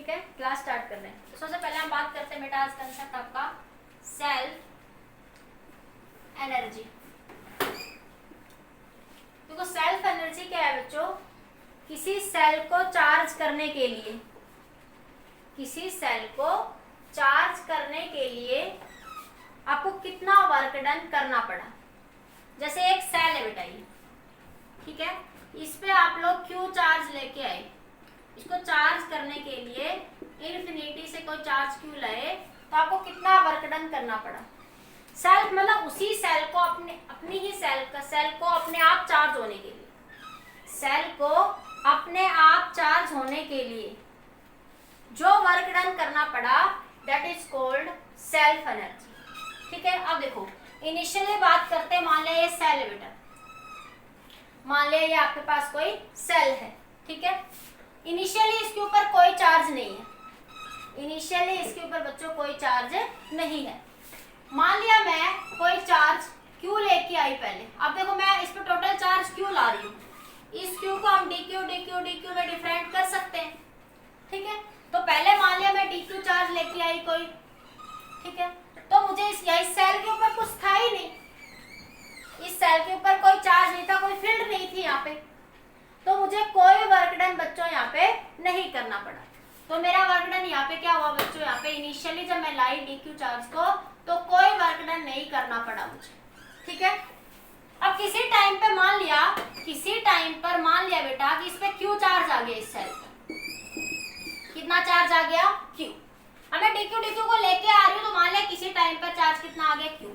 ठीक है, class start कर रहे हैं। तो सबसे पहले हम बात करते हैं बेटा आज कंसेप्ट आपका सेल्फ एनर्जी। देखो सेल्फ एनर्जी क्या है बच्चों, किसी सेल को चार्ज करने के लिए, किसी सेल को चार्ज करने के लिए आपको कितना वर्क डन करना पड़ा। जैसे एक सेल है बेटा ये, ठीक है, इस पे आप लोग क्यू चार्ज लेके आए, इसको चार्ज करने के लिए इन्फिनिटी से कोई चार्ज क्यू लाए तो आपको कितना वर्क डन करना पड़ा। सेल्फ मतलब उसी सेल को अपनी ही सेल को अपने आप चार्ज होने के लिए, सेल को अपने आप चार्ज होने के लिए जो वर्क डन करना पड़ा that is called self energy. ठीक है, अब देखो इनिशियली बात करते हैं, मान लिया ये सेल है बेटा, मान लिया ये आपके पास कोई सेल है, ठीक है, इनिशियली इसके ऊपर कोई चार्ज नहीं है, इनिशियली इसके ऊपर बच्चों कोई चार्ज नहीं है। मान लिया मैं कोई चार्ज क्यू लेके आई पहले, अब देखो मैं इस पर टोटल चार्ज क्यू ला रही हूँ, इस क्यू को हम डी क्यू में डिफरेंट कर सकते हैं, ठीक है। तो पहले मान लिया मैं डी क्यू चार्ज लेके आई कोई, ठीक है, तो मुझे इस सेल के ऊपर कुछ था ही नहीं, इस सेल के ऊपर कोई चार्ज नहीं था, कोई फील्ड नहीं थी यहाँ पे, तो मुझे कोई वर्क डन बच्चों यहाँ पे नहीं करना पड़ा। तो मेरा वर्क डन यहाँ पे क्या हुआ बच्चों, यहाँ पे इनिशियली जब मैं लाई डी क्यू चार्ज को तो कोई वर्क डन नहीं करना पड़ा मुझे, ठीक है। अब किसी टाइम पे मान लिया, किसी टाइम पर मान लिया बेटा कि इस पे क्यू चार्ज आ गया, इस सेल पर कितना चार्ज आ गया क्यू। अब मैं डी क्यू को लेके आ रही हूँ तो मान लिया किसी टाइम पर चार्ज कितना आ गया क्यू।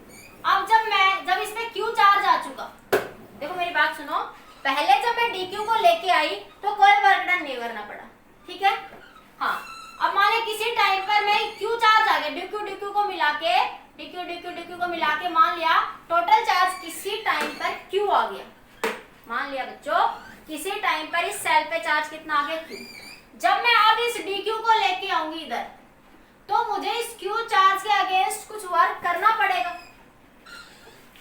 अब जब इसमें क्यू चार्ज आ चुका, देखो मेरी बात सुनो, पहले जब मैं डी क्यू को लेके आई तो कोई वर्क डन नहीं करना पड़ा, ठीक है, हाँ। अब मान लिया किसी टाइम पर मैं क्यू चार्ज आ गया, डी क्यू को मिला के डी क्यू को मिला के मान लिया टोटल चार्ज किसी टाइम पर क्यू आ गया। मान लिया बच्चों किसी टाइम पर इस सेल पे चार्ज कितना आ गया क्यू। जब मैं अब इस डी क्यू को लेके आऊंगी इधर तो मुझे इस क्यू चार्ज के अगेंस्ट कुछ वर्क करना पड़ेगा।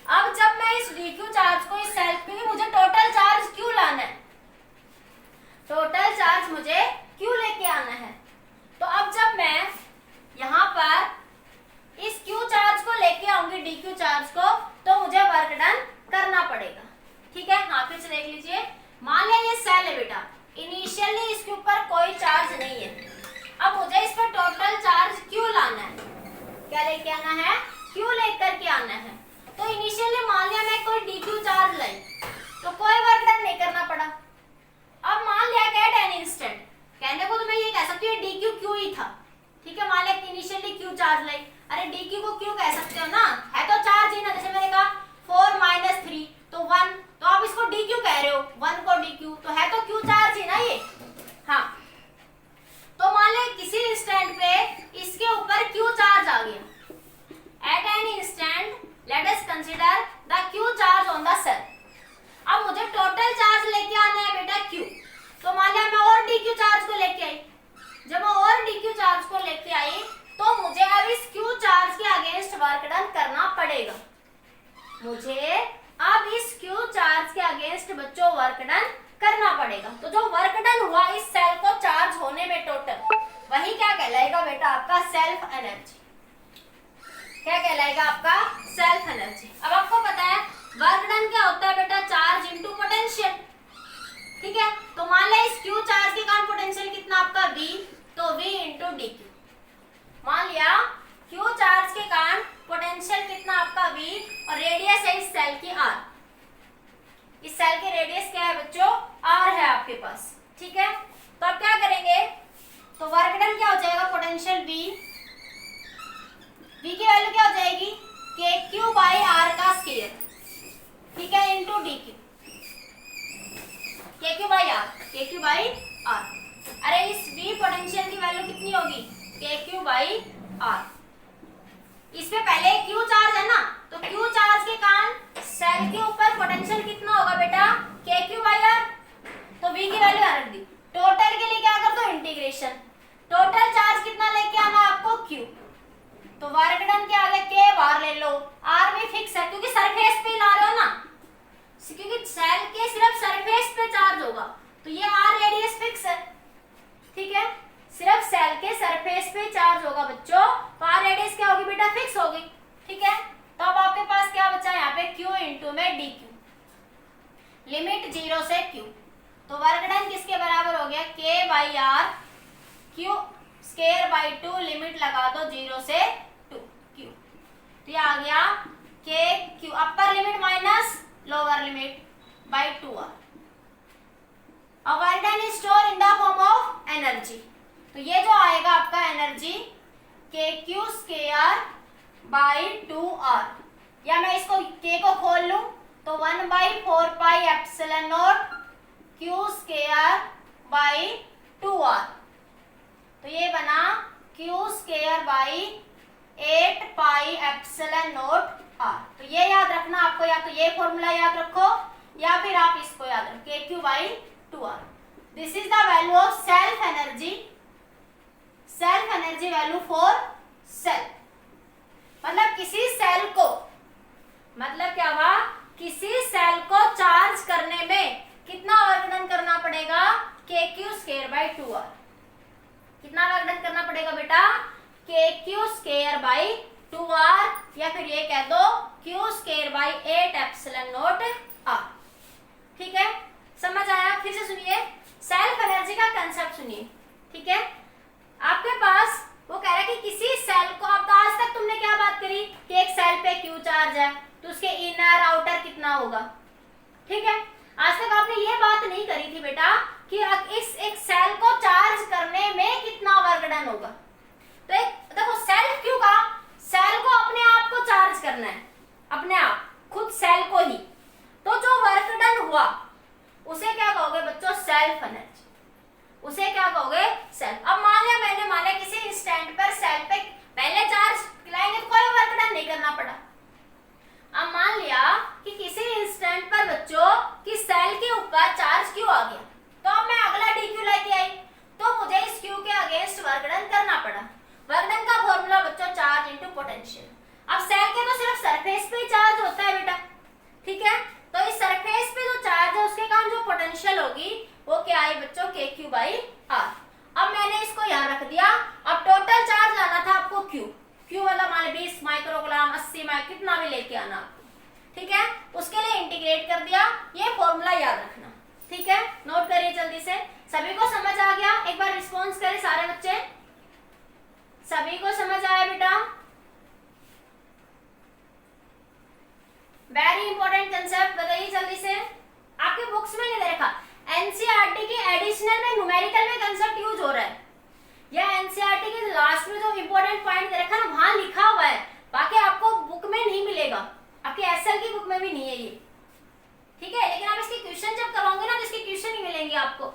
अब जब मैं इस डी क्यू चार्ज को इस सेल, क्योंकि मुझे टोटल चार्ज क्यू लाना है, टोटल चार्ज मुझे क्यू लेके आना है, तो अब जब मैं यहाँ पर इस क्यू चार्ज को लेके आऊंगी डी क्यू चार्ज को तो मुझे वर्क डन करना पड़ेगा, ठीक है। हाँ फिर से देख लीजिए, मान लिया ये सेल है बेटा, इनिशियली इसके ऊपर कोई चार्ज नहीं है, अब मुझे इस पर टोटल चार्ज क्यू लाना है, क्या लेके आना है, क्यू लेकर के आना है। तो इनिशियली मान लिया मैं कोई डी क्यू चार्ज लाई तो कोई वर्क डन नहीं करना पड़ा। अब मान लिया एट एन इंस्टेंट, कहने को तो मैं ये कह सकती हूँ डी क्यू क्यू ही था, ठीक है, मान लिया इनिशियली क्यू चार्ज लाई, अरे डी क्यू को क्यू कह सकते हो ना, है तो चार्ज ही ना, जैसे मैंने कहा 4 - 3 तो 1, तो आप इसको डी क्यू कह रहे हो, 1 को डी क्यू, तो है तो क्यू चार्ज ही ना ये, हाँ। तो मान लिया किसी इंस्टेंट पे इसके ऊपर क्यू चार्ज आ गया, at an instant let us consider the Q charge on the cell. अब मुझे टोटल चार्ज लेके आना है बेटा क्यू, तो मान लिया मैं और डी क्यू चार्ज को लेके आई, जब मैं और डी क्यू चार्ज को लेके आई तो मुझे अब इस क्यू चार्ज के अगेंस्ट वर्क डन करना पड़ेगा, मुझे अब इस क्यू चार्ज के अगेंस्ट बच्चों वर्क डन करना पड़ेगा। तो जो वर्क डन हुआ इस सेल को चार्ज होने में टोटल, वही क्या कहलाएगा बेटा आपका सेल्फ एनर्जी, क्या कहलाएगा आपका सेल्फ एनर्जी। अब आपको पता है वर्क डन क्या होता है बेटा, चार्ज इनटू पोटेंशियल, ठीक है। तो मान लिया इस क्यू चार्ज के कारण पोटेंशियल कितना आपका V, तो V इनटू डी क्यू। मान लिया क्यू चार्ज के कारण पोटेंशियल कितना आपका V और रेडियस है इस सेल की R, इस सेल की रेडियस क्या है बच्चों, R है आपके पास, ठीक है। तो आप क्या करेंगे, तो वर्क डन क्या हो जाएगा, पोटेंशियल V की वैल्यू क्या हो जाएगी, KQ बाई R का स्क्वायर, ठीक है, into D Q, KQ by R। अरे इस V पोटेंशियल की वैल्यू कितनी होगी, KQ बाई R। इस पे पहले Q चार्ज है ना, तो Q चार्ज के कारण सेल के ऊपर पोटेंशियल कितना होगा बेटा, KQ बाई R, तो V की वैल्यू रख दी। टोटल के लिए क्या कर दो, इंटीग्रेशन, टोटल चार्ज कितना लेके आना आपको Q, तो वर्क डन क्या आ गया, K बार ले लो, R भी फिक्स है क्योंकि सरफेस पे ला रहे हो ना, क्योंकि सेल के सिर्फ सरफेस पे चार्ज होगा, तो ये R रेडियस फिक्स है, ठीक है, सिर्फ सेल के सरफेस पे चार्ज होगा बच्चों तो आर रेडियस क्या होगी बेटा, फिक्स होगी। ठीक है, तो अब आपके पास क्या बचा यहाँ पे, Q इंटू में डी क्यू, लिमिट 0 से Q। तो वर्क डन किसके बराबर हो गया, K by R Q square by 2, limit लगा दो 0 से 2 Q। तो ये आ गया K Q upper limit minus lower limit by 2R। अब work done is store in the form of energy. तो ये जो आएगा आपका एनर्जी के क्यू स्केयर बाई 2R, या मैं इसको K को खोल लूं तो 1/4 pi epsilon not Q square by 2R। तो ये बना Q square by 8 pi epsilon naught R। तो ये याद रखना आपको, या तो ये फॉर्मूला याद रखो या फिर आप इसको याद रखो, KQ by 2R। This is the value of self energy, self energy value for sale. मतलब किसी सेल को, मतलब क्या हुआ, किसी सेल को चार्ज करने में कितना वर्क डन करना पड़ेगा, KQ स्क्वायर बाई 2R। कितना वर्क डन करना पड़ेगा बेटा, KQ स्क्वायर बाई 2R, या फिर ये कह दो Q square by 8 epsilon naught R। ठीक है, समझ आया? फिर से सुनिए, सेल्फ एनर्जी का कंसेप्ट सुनिए। ठीक है, आपके पास वो कह रहा है कि किसी सेल को, अब आज तक तुमने क्या बात करी कि एक सेल पे Q चार्ज है तो उसके इनर आउटर कितना होगा। ठीक है, आज तक आपने ये बात नहीं करी थी बेटा कि इस एक सेल को चार्ज करने में कितना वर्क डन होगा। तो एक देखो, सेल्फ क्यों कहा, सेल को अपने आप को चार्ज करना है, अपने आप खुद सेल को ही। तो जो वर्क डन हुआ उसे क्या कहोगे बच्चों, सेल्फ एनर्जी। उसे क्या कहोगे, सेल्फ। अब मान लिया किसी इंस्टेंट पर सेल पे पहले चार्ज लाएंगे तो कोई वर्क डन नहीं करना पड़ा। अब मान लिया कि किसी इंस्टेंट पर बच्चों कि सेल के ऊपर चार्ज क्यों आ गया, तो अब मैं अगला DQ लेके आई तो मुझे इस Q के अगेंस्ट वर्क डन करना पड़ा। वर्क डन का फॉर्मूला बच्चों चार्ज इनटू पोटेंशियल। अब सेल के तो सिर्फ सरफेस पे ही चार्ज होता है बेटा। ठीक है, तो इस सरफेस पे जो चार्ज है उसके कारण जो पोटेंशियल होगी वो क्या आई बच्चों, KQ बाई R। अब मैंने इसको यहाँ रख दिया। अब टोटल चार्ज लाना था आपको Q वाला, मान 20 माइक्रोग्राम 80 माइक्रो कितना भी लेके आना आपको। ठीक है, उसके लिए इंटीग्रेट कर दिया। ये फॉर्मूला याद रखना। ठीक है, नोट करिए जल्दी से। सभी को समझ आ गया? एक बार रिस्पॉन्स करें सारे बच्चे। सभी को समझ आया बेटा? वेरी इंपॉर्टेंट कंसेप्ट, बताइए जल्दी से। आपके बुक्स में नहीं दे रखा, एनसीईआरटी के एडिशनल में न्यूमेरिकल में कंसेप्ट यूज हो रहा है, या एनसीईआरटी के लास्ट में जो इंपॉर्टेंट पॉइंट दे रखा है ना वहां लिखा हुआ है, बाकी आपको बुक में नहीं मिलेगा, आपके एसएल की बुक में भी नहीं है ये। ठीक है, लेकिन आप इसके क्वेश्चन जब करवाओगे ना तो इसके क्वेश्चन ही मिलेंगे आपको,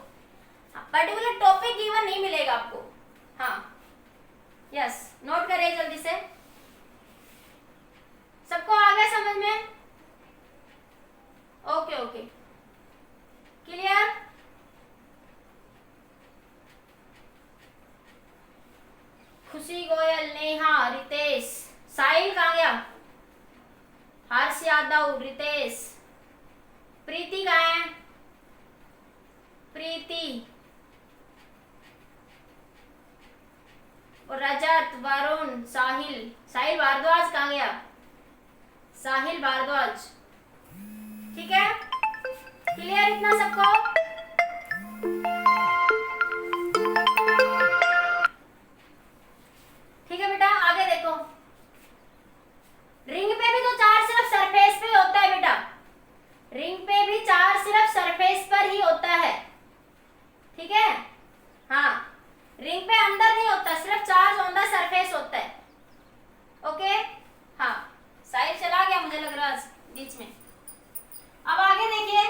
पर्टिकुलर टॉपिक गिवन नहीं मिलेगा आपको। हाँ, यस, नोट करिए जल्दी से। सबको आ गया समझ में? Okay okay, clear? खुशी, गोयल, नेहा, रितेश, साहिल कहाँ गया, हर्ष यादव, रितेश, प्रीति कहाँ है, प्रीति, और रजत, वरुण, साहिल, साहिल भारद्वाज कहाँ गया, साहिल भारद्वाज। ठीक है, क्लियर इतना सबको? ठीक है बेटा, आगे देखो। रिंग पे भी तो चार्ज सिर्फ सरफेस पे होता है बेटा, रिंग पे भी चार्ज सिर्फ सरफेस पर ही होता है। ठीक है, हाँ, रिंग पे अंदर नहीं होता, सिर्फ चार्ज ऑन द सरफेस होता है। ओके, हाँ, साहिल चला गया मुझे लग रहा है बीच में। अब आगे देखिए,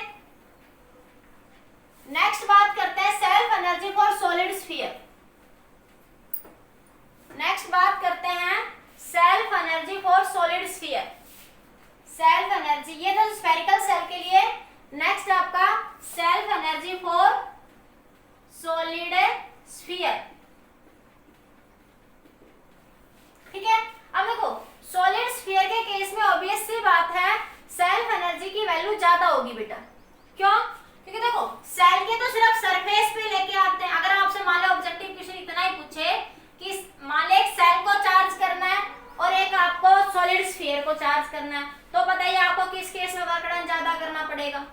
करना है, तो बताइए आपको किस केस में वर्क डन ज्यादा करना पड़ेगा,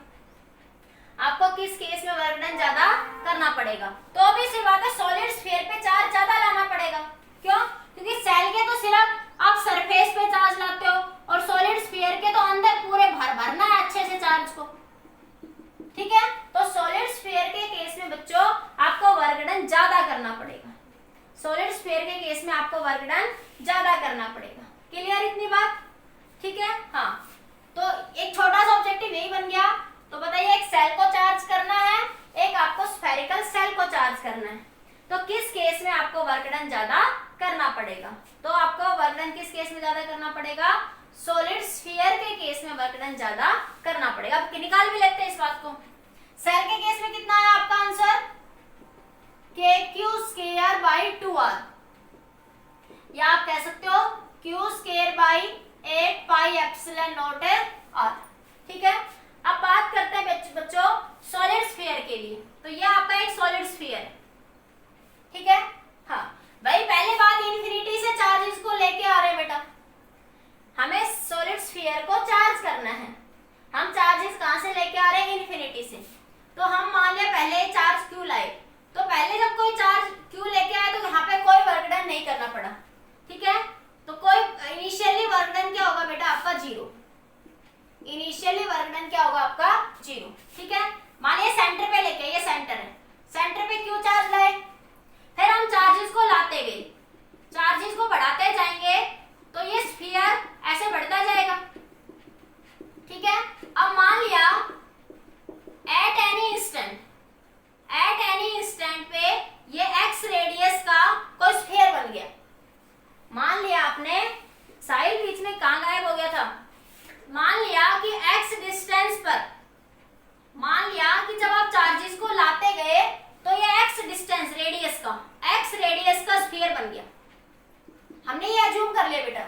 आपको किस केस में वर्क डन ज्यादा करना पड़ेगा। तो भी सी बात है, सॉलिड स्फीयर पे चार्ज ज्यादा लाना पड़ेगा। क्यों? क्योंकि सेल के तो सिर्फ आप सरफेस पे चार्ज लाते हो और सॉलिड स्फीयर के तो अंदर पूरे भरना है अच्छे से चार्ज को, ठीक है। तो सॉलिड स्फीयर के केस में बच्चों आपको वर्क डन ज्यादा करना पड़ेगा, सॉलिड स्फीयर के केस में आपको वर्क डन ज्यादा करना पड़ेगा। क्लियर इतनी बात? ठीक है। हाँ, तो एक छोटा सा ऑब्जेक्टिव यही बन गया। तो बताइए, एक सेल को चार्ज करना है, एक आपको स्फेरिकल सेल को चार्ज करना है, तो किस केस में आपको वर्क डन ज्यादा करना पड़ेगा? तो आपको वर्क डन किस केस में ज्यादा करना पड़ेगा? सॉलिड स्फीयर के केस में वर्क डन ज्यादा करना पड़ेगा। अब निकाल भी लेते हैं इस बात को। सेल के केस में कितना है आपका आंसर? KQ² बाई 2R, या आप कह सकते हो Q² by 8 pi epsilon naught R, ठीक है। अब बात करते हैं बच्चों सॉलिड स्फीयर के लिए। तो ये आपका एक सॉलिड स्फीयर है, ठीक है। हाँ भाई, पहले बात इन्फिनिटी से चार्जेस को लेके आ रहे हैं बेटा, हमें सॉलिड स्फीयर को चार्ज करना है। हम चार्जेस कहां से लेके आ रहे हैं? इन्फिनिटी से। तो हम मान लिया पहले चार्ज Q लाए, तो पहले जब कोई चार्ज Q लेके आए तो यहाँ पे कोई वर्क डन नहीं करना पड़ा, ठीक है। तो कोई इनिशियली वर्क डन क्या होगा बेटा? आपका 0। इनिशियली वर्क डन क्या होगा आपका? 0, ठीक है। मानिए सेंटर पे लेके, ये सेंटर है, सेंटर पे क्यू चार्ज लाए, फिर हम चार्जेस को लाते गए, चार्जेस को बढ़ाते जाएंगे, तो ये स्फीयर ऐसे बढ़ता जाएगा, ठीक है। अब मान लिया एट एनी इंस्टेंट पे ये x रेडियस का कोई स्फीयर बन गया। मान लिया आपने, साहिल बीच में कहां गायब हो गया था? मान लिया कि x डिस्टेंस पर, मान लिया कि जब आप चार्जेस को लाते गए तो ये x डिस्टेंस रेडियस का स्फीयर बन गया। हमने ये अज्यूम कर लिया बेटा।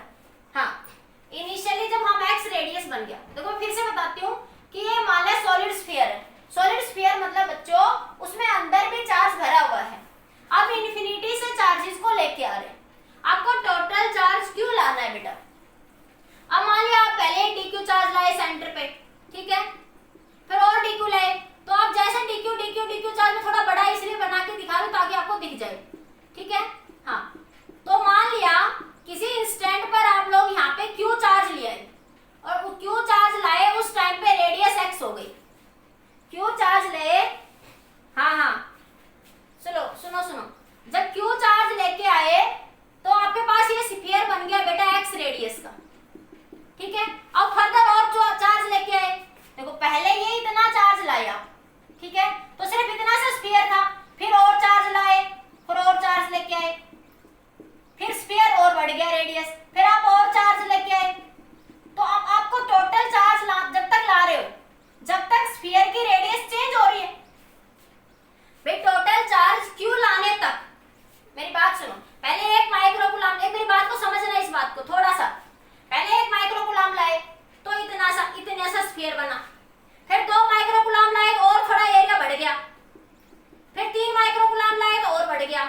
हाँ, इनिशियली जब हम x रेडियस बन गया, देखो फिर से बताती हूँ कि ये मान लिया सॉलिड स्फीयर है। सॉलिड स्फीयर मतलब बच्चों उसमें अंदर भी चार्ज भरा हुआ है। अब इन्फिनिटी से चार्जेस को लेके आ रहे हैं, आपको टोटल चार्ज क्यों लाना है बेटा? अब मान लिया आप पहले dq चार्ज लाए सेंटर पे, ठीक है, फिर और dq लाए, तो आप जैसे dq चार्ज में थोड़ा बड़ा इसलिए बना के दिखा रहे हो ताकि आपको दिख जाए, ठीक है। हाँ, तो मान लिया किसी इंस्टेंट पर आप लोग यहाँ पे q चार्ज लिया है और वो q चार्ज लाए, उस टाइम पे रेडियस x हो गई। q चार्ज ले, हाँ, सुनो, जब q चार्ज लेके आए तो आपके पास ये स्फीयर बन गया बेटा x रेडियस का, ठीक है। अब फर्दर और चार्ज लेके आए, देखो पहले ये इतना चार्ज लाया, ठीक है, तो सिर्फ इतना सा स्फीयर था, फिर और चार्ज लाए, फिर और चार्ज लेके आए, फिर स्फीयर और बढ़ गया रेडियस, फिर आप और चार्ज लेके आए, तो अब आपको टोटल चार्ज जब तक ला रहे हो, जब तक स्फीयर की रेडियस चेंज हो रही है भाई, टोटल चार्ज क्यों लाने तक, मेरी बात सुनो, पहले 1 माइक्रोकूलम, मेरी बात को समझना, इस बात को थोड़ा सा, पहले 1 माइक्रोकूलम लाए तो इतना सा स्फीयर बना, फिर 2 माइक्रोकूलम लाए तो और थोड़ा एरिया बढ़ गया, फिर 3 माइक्रोकूलम लाए तो और बढ़ गया,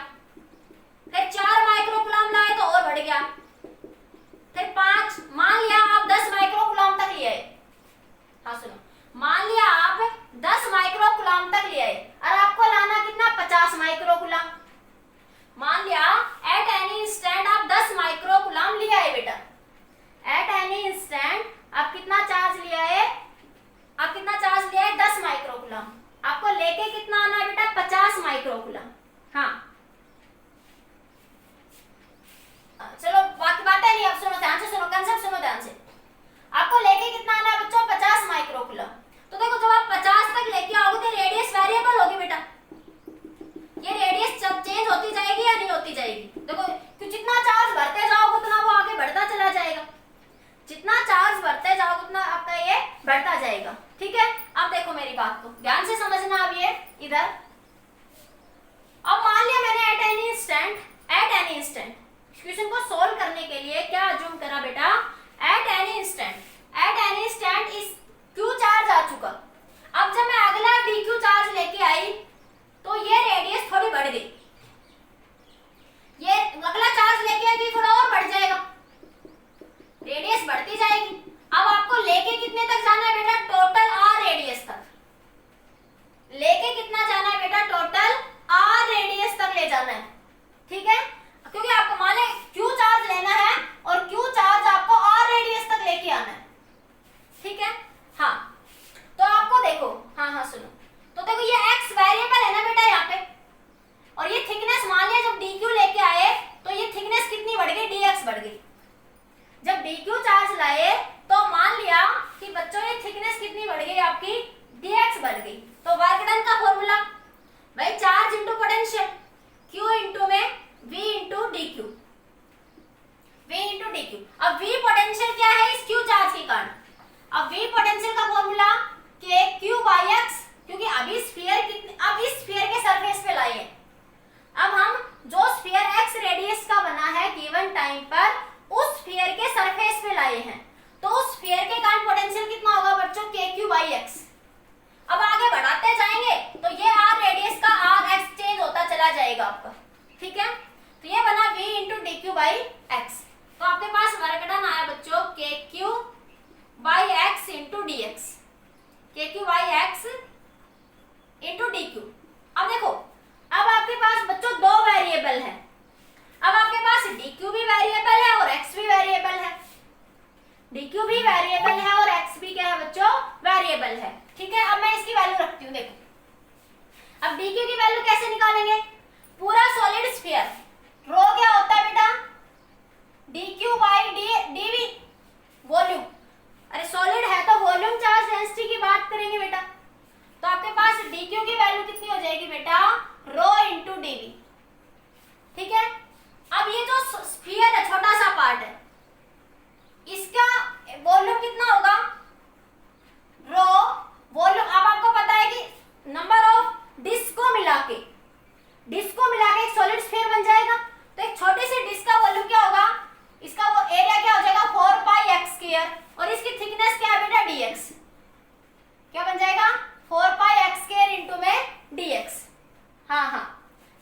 फिर 4 माइक्रोकूलम लाए तो और बढ़ गया, फिर 5, मान लिया आप 10 माइक्रोकूलम तक लिए। हाँ सुनो, मान लिया आप 10 माइक्रोकूलम तक लिए और आपको लाना कितना? 50 माइक्रोकूलम। मान लिया एट एनी इंस्टेंट आप 10 माइक्रोकूलम लिया है बेटा, एट एनी इंस्टेंट आप कितना चार्ज लिया है? आप कितना चार्ज लिया है? 10 माइक्रोकूलम। आपको लेके कितना आना है बेटा? 50 माइक्रोकूलम। हाँ चलो बाकी बातें नहीं, अब सुनो ध्यान से, सुनो कंसेप्ट सुनो ध्यान से। आपको लेके कितना आना है बच्चों? 50 माइक्रोकूलम। तो देखो जब आप 50 तक लेके आओगे तो रेडियस वेरिएबल होगी बेटा, ये रेडियस जब आना है, ठीक है, क्योंकि आपको मान लें क्यू चार्ज लेना है और क्यू चार्ज आपको आर रेडियस तक लेके आना है, ठीक है। हाँ तो आपको देखो, हाँ सुनो, तो देखो ये x वेरिएबल है ना बेटा यहाँ पे, और ये थिकनेस मान लिया जब dq लेके आए तो ये थिकनेस कितनी बढ़ गई, dx बढ़ गई। जब dq चार्ज लाए तो मान लिया कि बच्चों ये थिकनेस कितनी बढ़ गई आपकी, dx बढ़ गई। तो वर्क डन का फॉर्मूला भाई charge into potential, q into में v into dq, v into dq। अब v पोटेंशियल क्या है इस q चार्ज के कारण, अब v पोटेंशियल का फॉर्मूला kq/x, क्योंकि अभी स्फीयर कितने, अब इस स्फीयर के सरफेस पे लाए हैं। अब हम जो स्फीयर x रेडियस का बना है गिवन टाइम पर, उस स्फीयर के सरफेस पे लाए हैं, तो उस स्फीयर के कारण पोटेंशियल कितना होगा बच्चों, kq/x। अब आगे बढ़ाते जाएंगे तो ये r रेडियस का r x चेंज होता चला जाएगा आपका, ठीक है। तो ये बना v इंटू dq/x। तो आपके पास वर्क डन आया बच्चों kq/x into dx, kq/x into dq। अब देखो, अब आपके पास बच्चों दो वेरिएबल है, अब आपके पास dq भी वेरिएबल है और x भी वेरिएबल है, dq भी वेरिएबल है और x भी क्या है बच्चों, वेरिएबल है, ठीक है। अब मैं इसकी वैल्यू रखती हूँ, देखो अब dq की वैल्यू कैसे निकालेंगे, पूरा सॉलिड स्फीयर रो क्या होता है बेटा, dq/dv वॉल्यूम, अरे सॉलिड है तो वॉल्यूम चार्ज डेंसिटी की बात करेंगे बेटा। तो आपके पास dq की वैल्यू कितनी हो जाएगी बेटा, रो इंटू dv, ठीक है। अब ये जो स्फीयर है, छोटा सा पार्ट है, इसका वॉल्यूम कितना होगा, रो वॉल्यूम। अब आपको पता है कि नंबर ऑफ डिस्क को मिला के एक सॉलिड स्फीयर बन जाएगा, तो एक छोटी सी डिस्क का वॉल्यूम क्या होगा, इसका वो एरिया क्या हो जाएगा 4πx² और इसकी थिकनेस क्या है बेटा, dx, क्या बन जाएगा 4πx² इंटू में dx। हाँ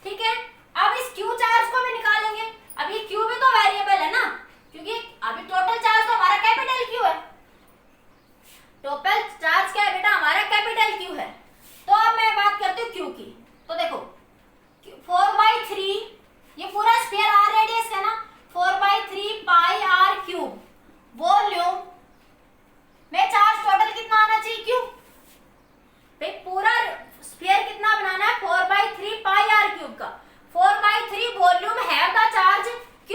ठीक है। अब इस q चार्ज को भी निकालेंगे, अब ये q भी तो वेरिएबल है ना, क्योंकि अभी टोटल चार्ज तो हमारा कैपिटल Q है, टोटल चार्ज क्या है बेटा हमारा कैपिटल Q है। तो अब मैं बात करती हूँ Q की, तो देखो 4/3, ये पूरा स्फीयर r रेडियस है ना, 4/3 पाई r क्यूब वॉल्यूम में चार्ज टोटल कितना आना चाहिए Q, भाई पूरा स्फीयर कितना बनाना है 4/3 पाई r क्यूब का, 4/3 volume have the charge Q,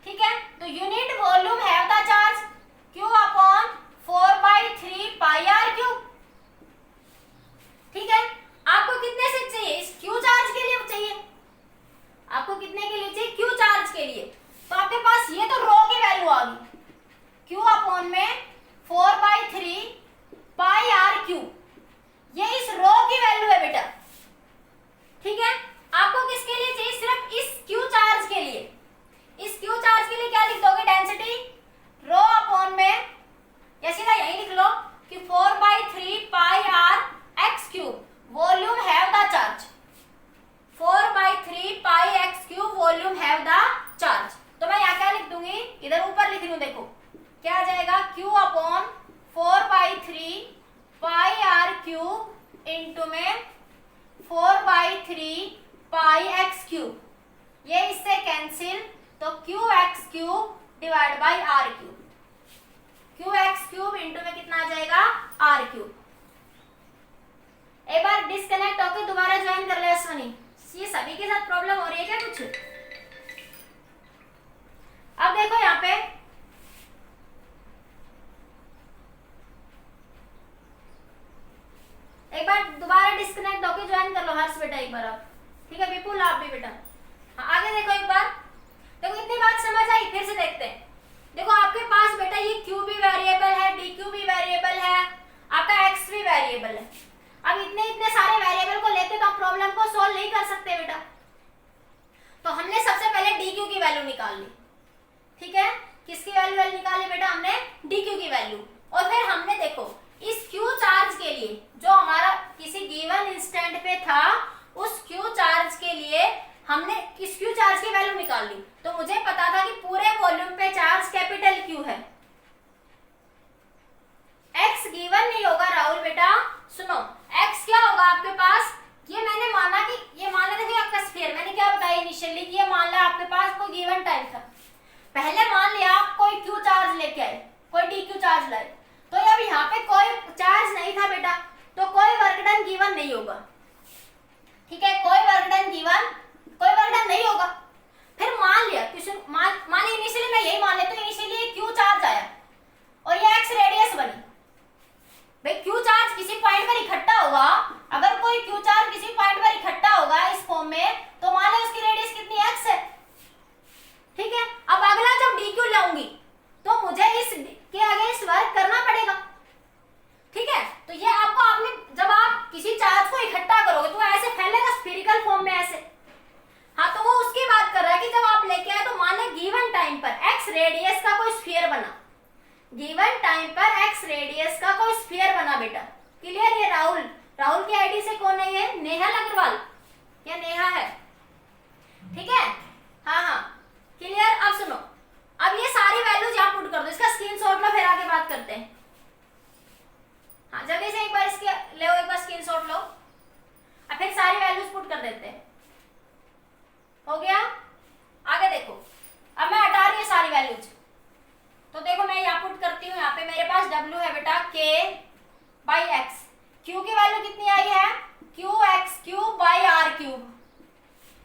ठीक है। तो unit volume have the charge Q upon 4/3 pi r cube, ठीक है। आपको कितने से चाहिए, इस Q चार्ज के लिए चाहिए, आपको कितने के लिए चाहिए, Q चार्ज के लिए। तो आपके पास ये तो रो की वैल्यू आ गई, Q अपॉन में 4/3 पाई r क्यूब, ये इस रो की वैल्यू है बेटा, ठीक है। आपको किसके लिए चाहिए, सिर्फ इस Q चार्ज के लिए। इस Q चार्ज के लिए क्या लिख दोगे, डेंसिटी रो अपॉन में, या सीधा यही लिख लो कि 4/3 पाई r x cube volume have the charge, 4/3 pi x cube volume have the charge. तो मैं यहाँ क्या लिख दूंगी, इधर ऊपर लिख रही हूँ, देखो क्या आ जाएगा, Q अपॉन 4/3 पाई r क्यूब इंटू में 4/3 पाई x क्यूब, ये इससे कैंसिल, तो qx cube divide by r cube, qx cube into में कितना आ जाएगा, r क्यूब। एक बार डिस्कनेक्ट होकर दोबारा ज्वाइन कर ले अश्वनी, ये सभी के साथ प्रॉब्लम हो रही है क्या कुछ। अब देखो यहाँ पे एक बार दोबारा डिस्कनेक्ट होकर ज्वाइन कर लो हर्ष बेटा एक बार आप, ठीक है, विपुल आप भी बेटा। हाँ आगे देखो एक बार, देखो इतनी बात समझ आई, फिर से देखते हैं। देखो आपके पास बेटा ये Q भी वेरिएबल है, dQ भी वेरिएबल है, आपका X भी वेरिएबल है। अब इतने सारे वेरिएबल को लेके तो आप प्रॉब्लम को सॉल्व नहीं कर सकते बेटा, तो हमने सबसे पहले dQ की वैल्यू निकाल ली, ठीक है। किसकी वैल्यू निकाली बेटा, हमने dQ की वैल्यू, और फिर हमने देखो इस Q चार्ज के लिए जो हमारा किसी गिवन इंस्टेंट पे था, उस Q चार्ज के लिए हमने इस Q चार्ज की वैल्यू निकाल ली। तो मुझे पता था कि पूरे वॉल्यूम पे चार्ज कैपिटल Q है, X गिवन नहीं होगा राहुल बेटा, सुनो X क्या होगा आपके पास, ये मैंने माना कि ये मान लेते हैं चार्ज लाए। तो अब यहाँ पे कोई चार्ज नहीं था बेटा, तो कोई वर्क डन गिवन नहीं होगा। ठीक है, कोई वर्क डन नहीं होगा। फिर मान लिया मान लिया इनिशियली मैं यही मान लेता हूँ, इनिशियली क्यू चार्ज आया और ये एक्स रेडियस बनी। भाई क्यू चार्ज किसी पॉइंट पर इकट्ठा होगा, अगर कोई क्यू चार्ज किसी पॉइंट पर इकट्ठा होगा इस फॉर्म में, तो मान लो उसकी रेडियस कितनी एक्स है। ठीक है, अब अगला जब डी क्यू लाऊंगी तो मुझे इस के अगेंस्ट वर्क करना पड़ेगा। ठीक है, तो ये आपने जब आप किसी चार्ज को इकट्ठा करोगे तो ऐसे फैलेगा स्फीरिकल फॉर्म में ऐसे। हाँ, तो वो उसकी बात कर रहा है कि जब आप लेके आए तो मान लें गिवन टाइम पर एक्स रेडियस का कोई स्फीयर बना, गिवन टाइम पर एक्स रेडियस का कोई स्फीयर बना बेटा। क्लियर? ये राहुल की आईडी से कौन नहीं है? नेहा अग्रवाल या नेहा है? ठीक है, हाँ क्लियर। अब सुनो, अब ये सारी वैल्यूज यहाँ पुट कर दो, इसका स्क्रीनशॉट लो, फिर आगे बात करते हैं। हाँ, जल्दी से एक बार इसके ले एक बार स्क्रीनशॉट लो, अब फिर सारी वैल्यूज पुट कर देते हैं। हो गया? आगे देखो, अब मैं हटा रही हूँ सारी वैल्यूज। तो देखो मैं यहाँ पुट करती हूँ, यहाँ पे मेरे पास W है बेटा K बाई एक्स। Q की वैल्यू कितनी आई है? Q X cube by R cube.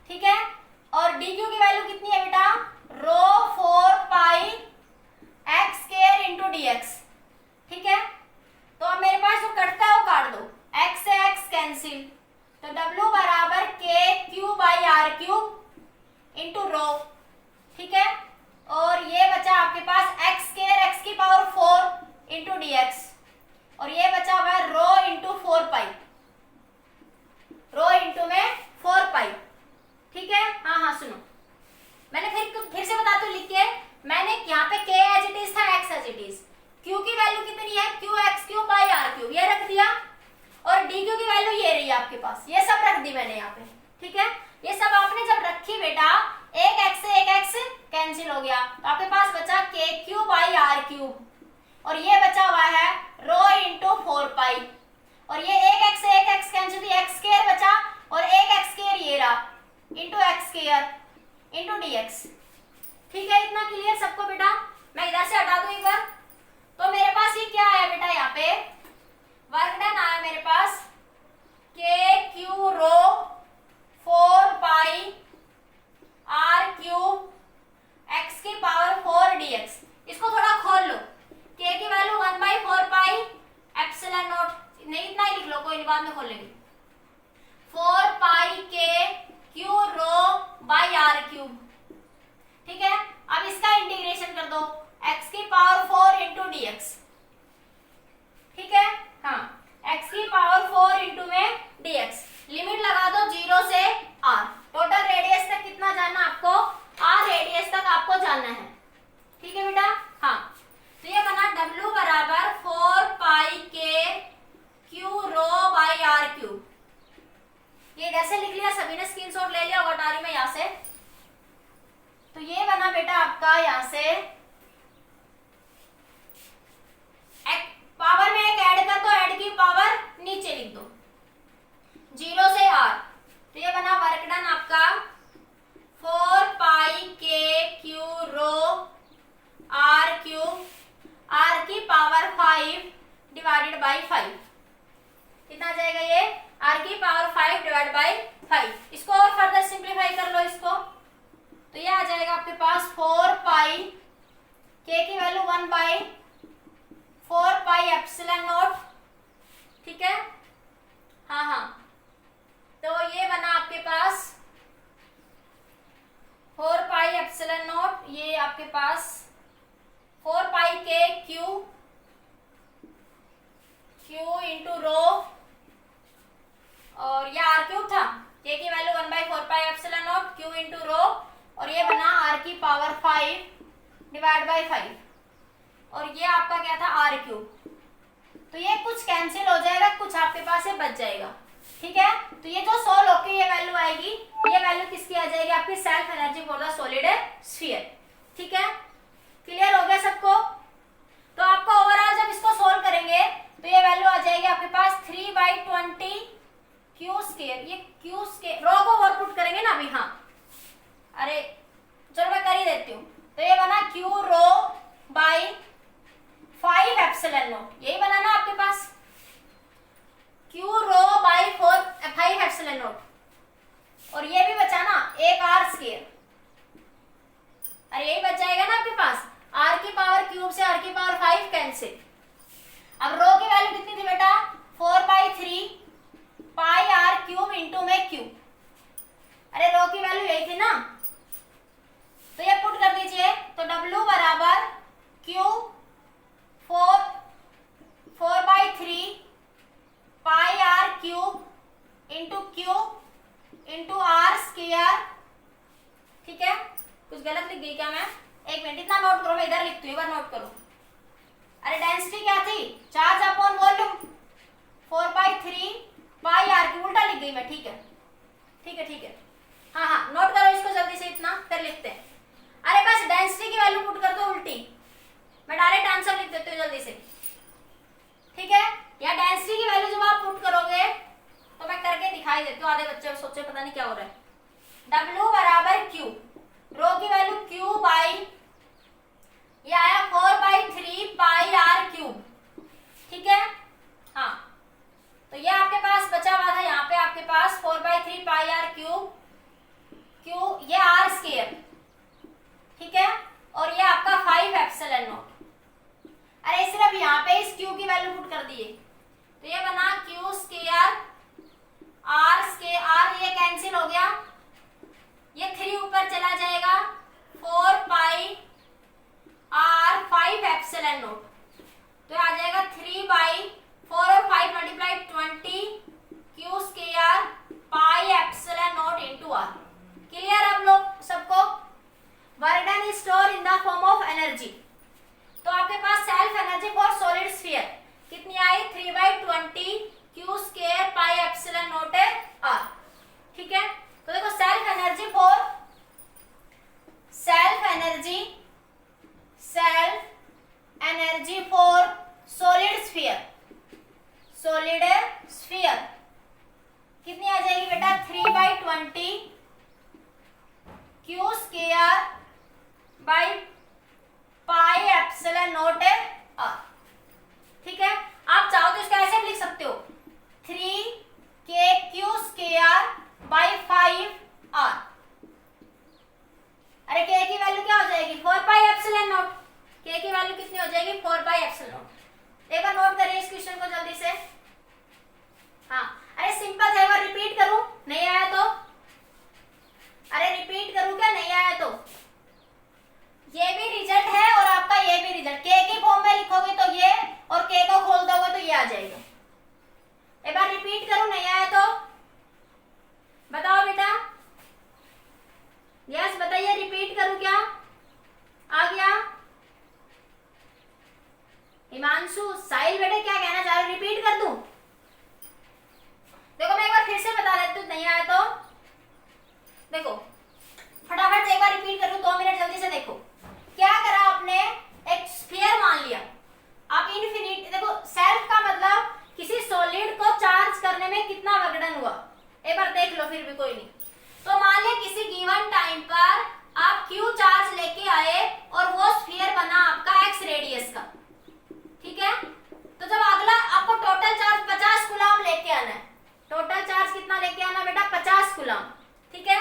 ठीक है, और DQ की वैल्यू कितनी है बेटा? Rho 4 pi X square into dx। ठीक है, तो अब मेरे पास जो कटता है वो काट दो, x से x कैंसिल, तो W बराबर K cube by R cube into rho. ठीक है, और ये बचा आपके पास x स्क्वायर x की पावर 4 इंटू dx, और ये बचा हुआ है रो इंटू 4 पाई, रो इंटू में 4 पाई। ठीक है, हाँ सुनो, मैंने फिर से बताती हूँ लिख के, मैंने यहाँ पे k एज इट इज था, x as it is, q की वैल्यू कितनी है? Q X cube by R cube, ये रख दिया, और dq की वैल्यू ये रही आपके पास, ये सब रख दी मैंने यहाँ पे। ठीक है, ये सब आपने जब रखी बेटा, एक x से एक x कैंसिल हो गया, तो आपके पास बचा k cube by R cube, और ये बचा हुआ है रो इंटू 4 पाई, और ये एक x से एक x कैंसिल, x स्क्वायर बचा, और एक x स्क्वायर ये रहा into x square into dx। ठीक है, इतना क्लियर सबको बेटा? मैं इधर से हटा दूं एक बार, तो मेरे पास ये क्या आया बेटा? यहाँ पे वर्क डन आया मेरे पास k Q rho 4 pi R cube X की पावर 4 dx। इसको थोड़ा खोल लो, k की वैल्यू 1/4 पाई एप्सिलॉन नॉट, नहीं इतना ही लिख लो, कोई नहीं, बाद में खोल लेंगे, 4 pi k Q rho by R cube. ठीक है, अब इसका इंटीग्रेशन कर दो, x की पावर 4 इंटू dx। ठीक है, हाँ, x की पावर 4 इंटू में dx, लिमिट लगा दो 0 से r। टोटल रेडियस तक कितना जानना आपको? r रेडियस तक आपको जानना है। ठीक है बेटा? हाँ, तो ये बना W बराबर 4 pi k Q rho by R cube. ये इधर से लिख लिया, सभी ने स्क्रीनशॉट ले लिया होगा, टारी में यहाँ से। तो ये बना बेटा आपका यहाँ से पावर में एक ऐड कर दो, ऐड की पावर नीचे लिख दो 0 से r, तो ये बना वर्क डन आपका 4 pi k Q rho R cube, r की पावर 5 डिवाइडेड बाई 5। कितना आ जाएगा ये? r की पावर 5 डिवाइड बाई 5। इसको और फर्दर सिंप्लीफाई कर लो इसको, तो ये आ जाएगा आपके पास 4 पाई k की वैल्यू 1/4 पाई एप्सिलॉन नॉट। ठीक है, हाँ, तो ये बना आपके पास 4 पाई एप्सिलॉन नॉट, ये आपके पास 4 pi k Q into rho, और ये आर क्यूब था, k की value 1/4 pi epsilon not q into rho, और ये बना r की पावर 5 डिवाइड बाई 5, और ये आपका क्या था? R cube. तो ये कुछ कैंसिल हो जाएगा, कुछ आपके पास से बच जाएगा। ठीक है, तो ये जो सोल्व होके ये वैल्यू आएगी, ये वैल्यू किसकी आ जाएगी? आपकी self energy for the solid sphere. ठीक है, क्लियर हो गया सबको? तो आपको ओवरऑल जब इसको सोल्व करेंगे तो ये वैल्यू आ जाएगी आपके पास 3/20 क्यू स्क्वायर। ये क्यू स्क्वायर रो को और पुट करेंगे ना अभी, हाँ, अरे चलो मैं कर ही देती हूँ। तो ये बना क्यू रो बाई 5 से। अब रो की वैल्यू कितनी थी बेटा 4/3 पाई आर क्यूब इंटू में क्यू। अरे रो की वैल्यू यही थी ना, तो ये पुट कर दीजिए। तो W बराबर Q 4/3 pi R cube into Q into R square. ठीक है, कुछ गलत लिख गई क्या मैं? एक मिनट, इतना नोट करो, मैं इधर लिखती हूँ, एक बार नोट करो। अरे डेंसिटी क्या थी? Charge upon volume 4/3 pi R cube, उल्टा लिख गई मैं। ठीक है ठीक है ठीक है, हाँ हाँ नोट करो इसको जल्दी से, इतना फिर लिखते हैं। अरे बस डेंसिटी की वैल्यू पुट कर दो उल्टी, मैं डायरेक्ट आंसर लिख देती हूँ जल्दी से। ठीक है, या डेंसिटी की वैल्यू जब आप पुट करोगे तो मैं करके दिखाई देती हूँ, आधे बच्चे सोचे पता नहीं क्या हो रहा है। W बराबर Q, रो की वैल्यू Q बाई, ये आया 4/3 पाई आर क्यूब। ठीक है, हाँ तो ये आपके पास बचा हुआ था, यहाँ पे आपके पास 4/3 पाई आर क्यूब, क्यू ये आर स्क्वायर। ठीक है, और ये आपका 5 एप्सिलॉन नॉट। अरे सिर्फ यहाँ पे इस क्यू की वैल्यू पुट कर दिए, तो ये बना Q square R square, R ये कैंसिल हो गया, ये 3 ऊपर चला जाएगा, 4 पाई आर 5 एप्सिलॉन नॉट, तो आ जाएगा 3/4 और 5 multiply 20 Q square pi epsilon not into R. Clear अब लोग सबको? Work done store in the form of energy. तो आपके पास self energy for solid sphere कितनी आई? 3/20 Q square pi epsilon not R. ठीक है, तो देखो self energy for solid sphere कितनी आ जाएगी बेटा? 3/20 Q square by pi epsilon not R. ठीक है, आप चाहो तो इसका ऐसे भी लिख सकते हो 3k स्क्वायर बाई 5r। अरे k की वैल्यू क्या हो जाएगी? 4 पाई एप्सिलॉन नॉट। k की वैल्यू कितनी हो जाएगी? 4 पाई एप्सिलॉन नॉट। एक बार नोट करिए इस क्वेश्चन को जल्दी से। हाँ, अरे सिंपल है, एक बार रिपीट करूं, नहीं आया तो? अरे रिपीट करूं क्या, नहीं आया तो? ये भी रिजल्ट है और आपका ये भी रिजल्ट, के की फॉर्म में लिखोगे तो ये, और के को खोल दोगे तो ये आ जाएगा। एक बार रिपीट करूं, नहीं आया तो बताओ बेटा। यस बताइए, रिपीट करूं क्या? आ गया? हिमांशु, साहिल बेटे क्या कहना चाह रहे? रिपीट कर दूं? देखो मैं एक बार फिर से बता देती हूँ, नहीं आया तो देखो फटाफट एक बार रिपीट करूं, 2 मिनट जल्दी से देखो। क्या करा आपने? एक स्फीयर मान लिया, आप इनफिनिट, देखो सेल्फ का मतलब किसी सॉलिड को चार्ज करने में कितना वर्कडन हुआ, एक बार देख लो फिर भी कोई नहीं। तो मान लिया किसी गिवन टाइम पर आप क्यू चार्ज लेके आए और वो स्फीयर बना आपका एक्स रेडियस का। ठीक है, तो जब अगला आपको टोटल चार्ज 50 कूलम लेके आना है, टोटल चार्ज कितना लेके आना बेटा? 50 कूलम। ठीक है,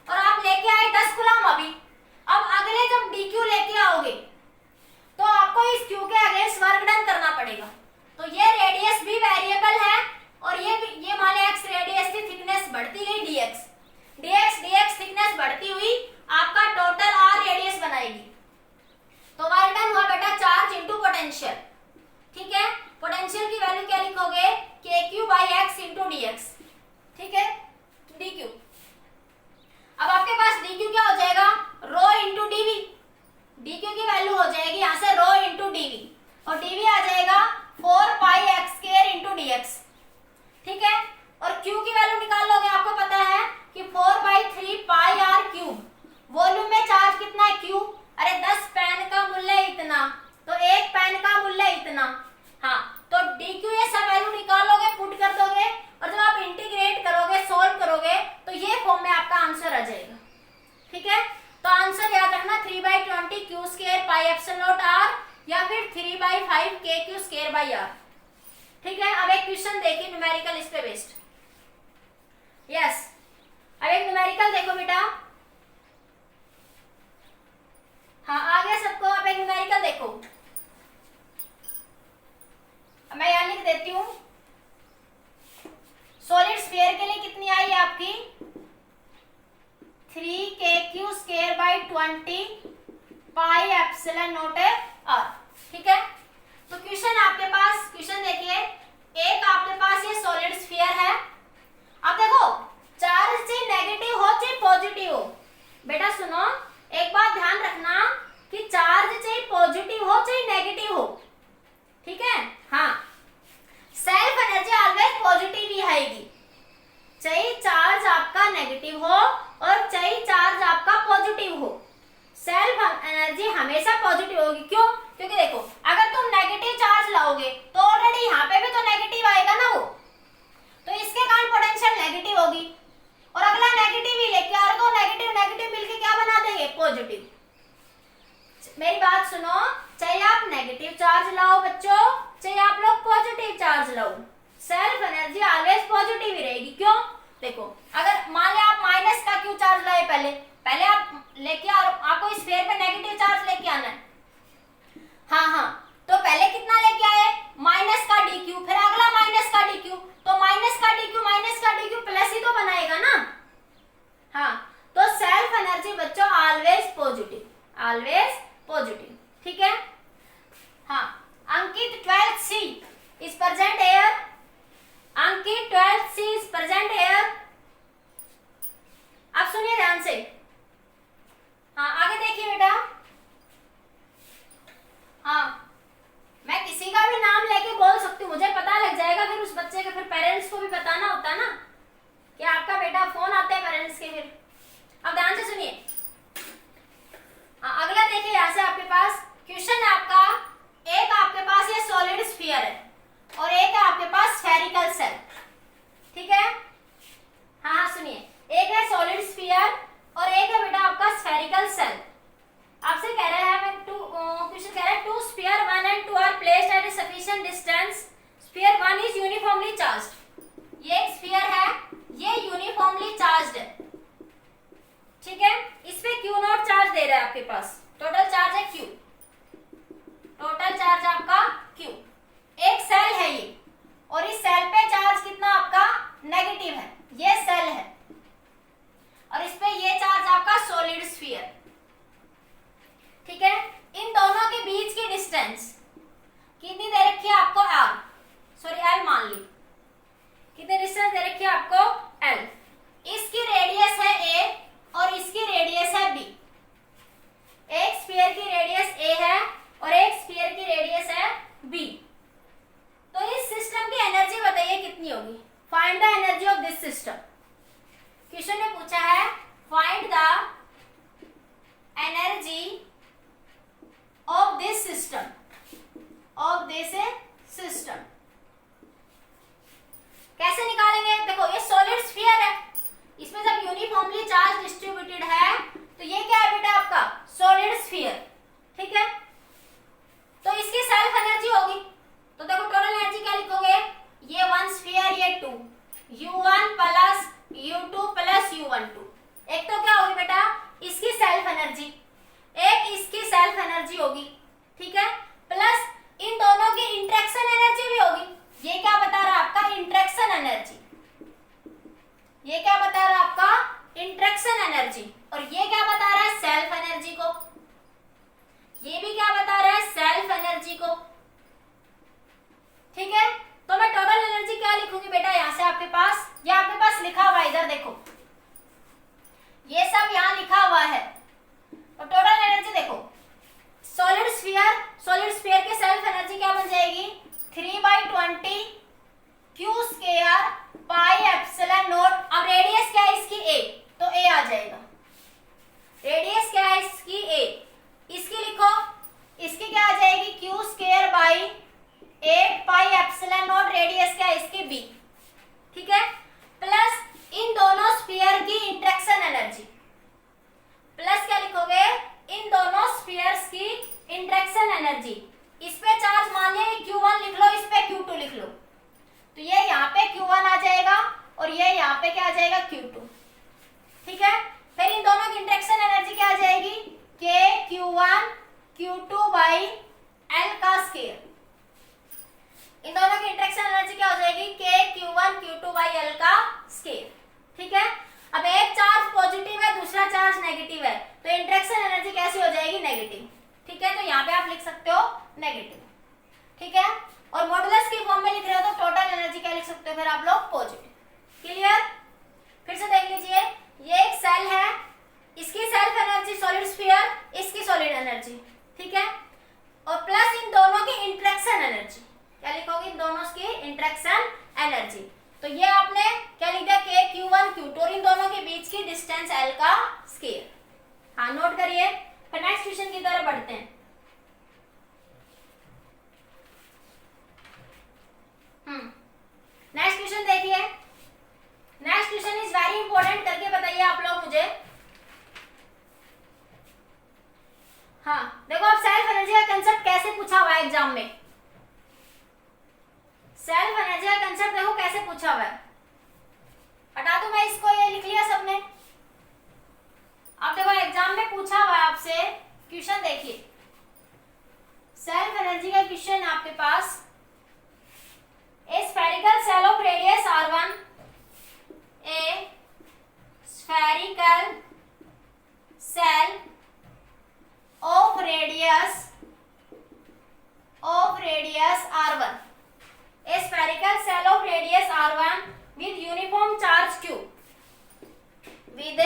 और आप लेके आए 10 कूलम अभी। अब अगले जब dq लेके आओगे तो आपको इस q के अगेंस्ट वर्क डन करना पड़ेगा। तो ये रेडियस भी वेरिएबल है, और ये मान लो x रेडियस की थिकनेस बढ़ती गई dx थिकनेस बढ़ती हुई आपका टोटल r रेडियस बनाएगी। तो वर्क डन हुआ बेटा चार्ज इनटू पोटेंशियल। ठीक है, पोटेंशियल की वैल्यू क्या लिखोगे? kq/x into dx। ठीक है, dq। अब आपके पास dq क्या हो जाएगा? Rho into dv। dq की वैल्यू हो जाएगी यहाँ से रो इंटू dv, और dv आ जाएगा 4 pi X square into dx। ठीक है, और q की वैल्यू निकाल लोगे, आपको पता है कि 4/3 पाई आर क्यूब। वॉल्यूम में चार्ज कितना है? q। अरे 10 पेन का मूल्य इतना, तो 1 पेन का मूल्य इतना। हाँ, तो dq ये सब वैल्यू निकाल लोगे, पुट कर दोगे, और जब आप इंटीग्रेट करोगे, सोल्व करोगे, तो ये फॉर्म में आपका आंसर आ जाएगा। ठीक है, तो आंसर याद रखना 3/20 Q square pi epsilon not R, या फिर 3/5 के क्यू स्क्वायर बाई आर। ठीक है, अब एक क्वेश्चन देखिए न्यूमेरिकल इस पे बेस्ड। यस, अब एक न्यूमेरिकल देखो बेटा। हाँ आ गया सबको? अब एक न्यूमेरिकल देखो। मैं यहाँ लिख देती हूँ, सॉलिड स्फीयर के लिए कितनी आई आपकी 3kq²/20 पाई एप्सिलॉन नॉट r। ठीक है, तो क्वेश्चन आपके पास, क्वेश्चन देखिए, एक आपके पास ये सॉलिड स्फीयर है। अब देखो चार्ज चाहे नेगेटिव हो चाहे पॉजिटिव हो, बेटा सुनो एक बात ध्यान रखना कि चार्ज चाहे पॉजिटिव हो चाहे नेगेटिव हो, ठीक है। हाँ, सेल्फ एनर्जी ऑलवेज पॉजिटिव ही आएगी, चाहे चार्ज आपका नेगेटिव हो और चाहे चार्ज आपका पॉजिटिव हो, सेल्फ एनर्जी हमेशा पॉजिटिव होगी। क्यों? क्योंकि देखो अगर तुम नेगेटिव चार्ज लाओगे तो ऑलरेडी यहाँ पे भी तो नेगेटिव आएगा ना वो, तो इसके कारण पोटेंशियल नेगेटिव होगी, और अगला नेगेटिव ही लेके आ रहे तो नेगेटिव नेगेटिव मिलके क्या बना देंगे पॉजिटिव। मेरी बात सुनो, चाहे आप नेगेटिव चार्ज लाओ बच्चों, चाहे आप लोग पॉजिटिव चार्ज लाओ, सेल्फ एनर्जी ऑलवेज पॉजिटिव ही रहेगी। क्यों? देखो अगर मान लिया आप माइनस का क्यू चार्ज लाए, पहले आप लेके आपको इस स्फीयर पे नेगेटिव चार्ज लेके आना है। हाँ, तो पहले कितना लेके आए माइनस का डी क्यू, फिर अगला माइनस का डी क्यू, तो माइनस का डी क्यू प्लस ही तो बनाएगा ना। हाँ, तो सेल्फ एनर्जी बच्चों ऑलवेज पॉजिटिव, ऑलवेज पॉजिटिव। ठीक है। हाँ, अंकित 12th C is present here. Ankit 12th C is present here. अब सुनिए ध्यान से। हाँ, आगे देखिए बेटा। हाँ, मैं किसी का भी नाम लेके बोल सकती हूँ, मुझे पता लग जाएगा, फिर उस बच्चे के फिर पेरेंट्स को भी बताना होता है ना कि आपका बेटा, फोन आते हैं पेरेंट्स के। फिर अब ध्यान से सुनिए। अगला देखिए, यहाँ से आपके पास क्वेश्चन है आपका, एक आपके पास ये सॉलिड स्फीयर है और एक है आपके पास स्फेरिकल सेल। ठीक है। हाँ, सुनिए, एक है सॉलिड स्फीयर और एक है बेटा आपका स्फेरिकल सेल। आपसे कह रहा है, मैं क्वेश्चन कह रहा है, two sphere 1 and 2 are placed at a sufficient distance, sphere 1 is uniformly charged. ये एक स्फीयर है, ये यूनिफॉर्मली चार्ज्ड है। ठीक है, इस पे क्यू नॉट चार्ज दे रहा है आपके पास, टोटल चार्ज है क्यू, टोटल चार्ज आपका क्यू। एक सेल है ये, और इस सेल पे चार्ज कितना आपका नेगेटिव है, ये सेल है, और इस पे ये चार्ज आपका सॉलिड स्फीयर। ठीक है, इन दोनों के बीच की डिस्टेंस कितनी दे रखी है आपको r, सॉरी l मान ली, कितनी डिस्टेंस दे रखी है आपको l। इसकी रेडियस है a और इसकी रेडियस है b। एक स्फीयर की रेडियस a है और एक स्फीयर की रेडियस है b। तो इस सिस्टम की एनर्जी बताइए कितनी होगी। Find the energy of this system. Question ने पूछा है find the energy of this system, of this system। कैसे निकालेंगे? देखो ये सॉलिड स्फीयर है, इसमें जब यूनिफॉर्मली चार्ज डिस्ट्रीब्यूटेड है तो ये क्या है बेटा आपका सॉलिड स्फीयर। ठीक है, तो इसकी सेल्फ एनर्जी होगी, तो देखो टोटल एनर्जी क्या लिखोगे, ये 1 स्फीयर, ये 2, U1 plus U2 plus U12। एक तो क्या होगी बेटा इसकी सेल्फ एनर्जी, एक इसकी सेल्फ एनर्जी होगी। ठीक है, प्लस इन दोनों की इंटरेक्शन एनर्जी भी होगी। ये क्या बता रहा है आपका इंटरेक्शन एनर्जी, ये क्या बता रहा है आपका इंटरेक्शन एनर्जी, और ये क्या बता रहा है सेल्फ एनर्जी को, ये भी क्या बता रहा है सेल्फ एनर्जी को। ठीक है, तो मैं टोटल एनर्जी क्या लिखूंगी बेटा, यहां से आपके पास, ये आपके पास लिखा हुआ है, इधर देखो ये सब यहाँ लिखा हुआ है। और टोटल एनर्जी देखो, सॉलिड स्फीयर के सेल्फ एनर्जी क्या बन जाएगी 3/20 Q² पाई एप्सिलॉन नॉट। अब रेडियस क्या है इसकी a, तो a आ जाएगा। रेडियस क्या है इसकी a, इसकी लिखो तो इंटरेक्शन एनर्जी कैसी हो जाएगी, नेगेटिव। ठीक है, तो यहाँ पे आप लिख सकते हो नेगेटिव। ठीक है, और मॉडुलस की फॉर्म में लिख रहे हो तो टोटल एनर्जी क्या लिख सकते हो फिर आप लोग, पॉजिटिव। क्लियर? फिर से देख लीजिए, ये एक सेल है, इसकी सेल्फ एनर्जी सॉलिड स्फीयर, इसकी सॉलिड एनर्जी। ठीक है, और प्लस इन दोनों की इंटरेक्शन एनर्जी, क्या लिखोगे, इन दोनों की इंटरेक्शन एनर्जी। तो ये आपने क्या लिख दिया, के Q1 Q2, और इन दोनों के बीच की डिस्टेंस L का स्क्वायर। हाँ, नोट करिए। फिर नेक्स्ट क्वेश्चन की तरफ बढ़ते हैं। नेक्स्ट क्वेश्चन देखिए, next question is very important, करके बताइए आप लोग मुझे। हाँ देखो, अब सेल्फ एनर्जी का कंसेप्ट कैसे पूछा हुआ है एग्जाम में। सेल्फ एनर्जी का कंसेप्ट देखो कैसे पूछा हुआ है, हटा दूं मैं इसको, ये लिख लिया सबने। अब देखो एग्जाम में पूछा हुआ है आपसे क्वेश्चन, देखिए सेल्फ एनर्जी का क्वेश्चन है आपके पास। A spherical cell of radius r1, a spherical cell of radius r1, a spherical cell of radius r1 with uniform charge q, with a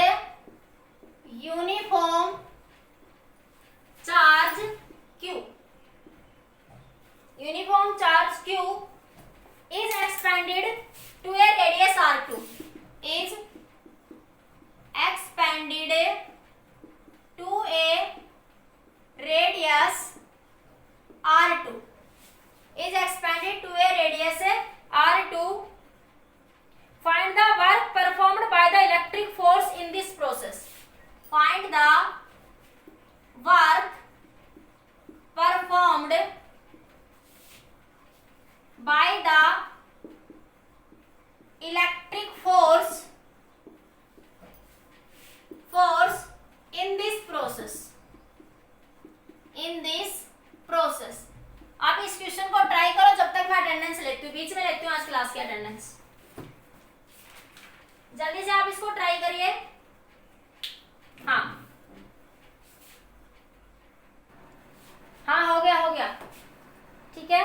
uniform charge q, uniform charge q is expanded to a radius r2, is expanded to a radius r2, is expanded to a radius r2. Find the work performed by the electric force in this process. Find the work performed by the electric force in this process, आप इस question को try करो जब तक मैं attendance लेती हूँ, बीच में लेती हूँ आज क्लास की अटेंडेंस। जल्दी से आप इसको ट्राई करिए। हाँ हाँ, हो गया। ठीक है,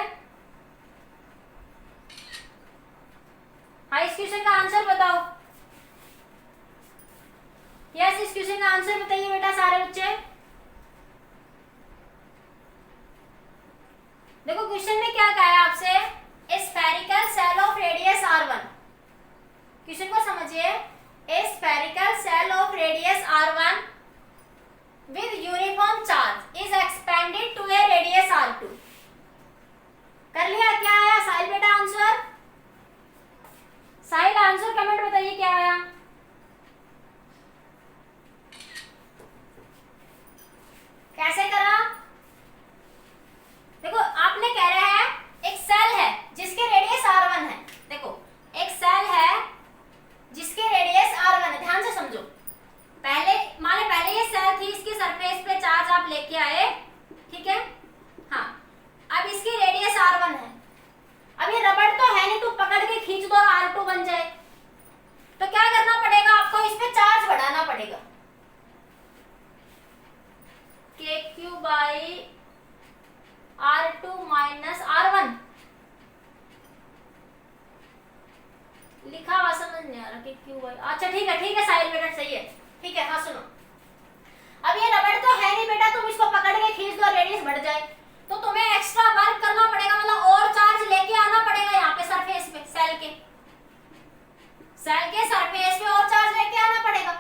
हाँ इस क्वेश्चन का आंसर बताओ। यस, इस क्वेश्चन का आंसर बताइए बेटा सारे बच्चे। देखो क्वेश्चन में क्या कहा है आपसे, ए spherical shell of radius r1। Question को समझिए, ए spherical shell of radius r1 with uniform charge is expanded to a radius r2। कर लिया? क्या आया साहिल बेटा आंसर? साहिल आंसर कमेंट बताइए क्या आया। कैसे करा? देखो आपने कह रहे हैं एक सेल है जिसके रेडियस r1 है। देखो एक सेल है जिसके रेडियस r1 है, ध्यान से समझो। पहले ये सेल थी, इसकी सरफेस पे चार्ज आप लेके आए, ठीक है। हाँ, अब इसकी रेडियस r1 है। अब ये रबड़ तो है नहीं, तो पकड़ के खींच दो और r2 बन जाए। तो क्या करना पड़ेगा आपको, इस पे चार्ज बढ़ाना पड़ेगा, kq by r2 minus r1। लिखा हुआ समझ नहीं आ रहा, kq बाई, अच्छा ठीक है साहिल बेटा सही है, ठीक है। हाँ सुनो, अब ये रबड़ तो है नहीं बेटा, तुम इसको पकड़ के खींच दो, रेडियस बढ़ जाए, तो तुम्हें एक्स्ट्रा वर्क करना पड़ेगा, मतलब और चार्ज लेके आना पड़ेगा यहाँ पे सरफेस पे, सेल के सरफेस पे और चार्ज लेके आना पड़ेगा।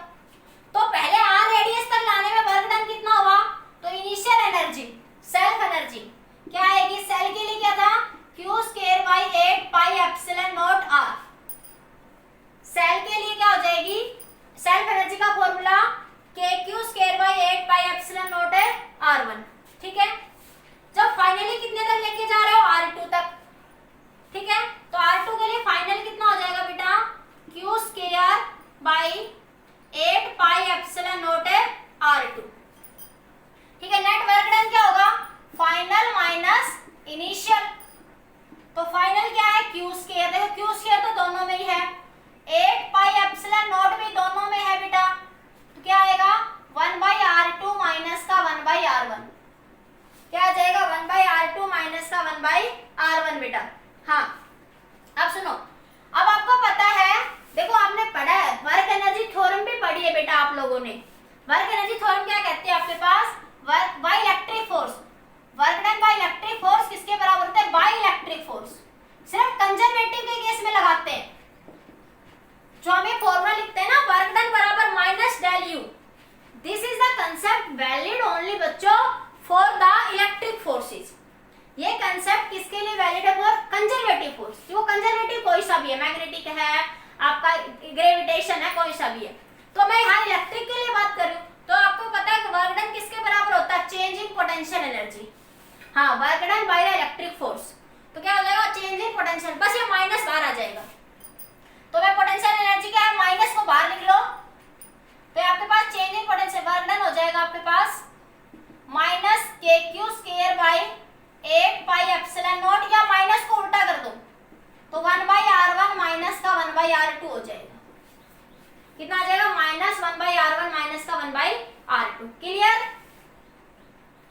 तो पहले r रेडियस तक लाने में वर्क डन कितना हुआ, तो इनिशियल एनर्जी, सेल्फ एनर्जी क्या आएगी, सेल के लिए क्या था, q square by 8 pi epsilon naught r। Cell के लिए क्या हो जाएगी, सेल्फ एनर्जी का formula kq square by 8 pi epsilon naught है r1, ठीक है। जब फाइनली कितने तक लेके जा रहे हो, r2 तक, ठीक है। तो r2 के लिए फाइनल कितना हो जाएगा बेटा, q square by 8 pi epsilon बेटा आप लोगों ने। वर्क एनर्जी थ्योरम क्या कहते हैं आपके पास, work by electric force, work done by electric force किसके बराबर होता है, बाय इलेक्ट्रिक फोर्स। सिर्फ कंजर्वेटिव के केस में लगाते हैं, जो हमें फॉर्मूला लिखते हैं ना, वर्क डन बराबर minus del U, this is the concept valid only बच्चों फॉर द इलेक्ट्रिक फोर्सेस। ये कंसेप्ट किसके लिए वैलिड है, फॉर कंजर्वेटिव फोर्स। वो कंजर्वेटिव कोई सा भी है, मैग्नेटिक है, आपका ग्रेविटेशन है, कोई सा भी है। तो मैं यहाँ इलेक्ट्रिक के लिए बात कर रही हूँ, तो आपको पता है वर्क डन किसके बराबर होता है, चेंज इन पोटेंशियल एनर्जी। हाँ, work done by the electric force, तो क्या हो जाएगा, चेंज इन पोटेंशियल, बस ये माइनस बाहर आ जाएगा। तो मैं पोटेंशियल एनर्जी क्या है, माइनस को बाहर लिख लो, तो आपके पास change in potential work done हो जाएगा आपके पास माइनस के Q square by 8 pi epsilon naught, या माइनस को उल्टा कर दो तो 1 बाई R1 माइनस का 1 बाई R2 हो जाएगा। कितना आ जाएगा, माइनस 1 बाई R1 माइनस का 1 बाई R2। क्लियर,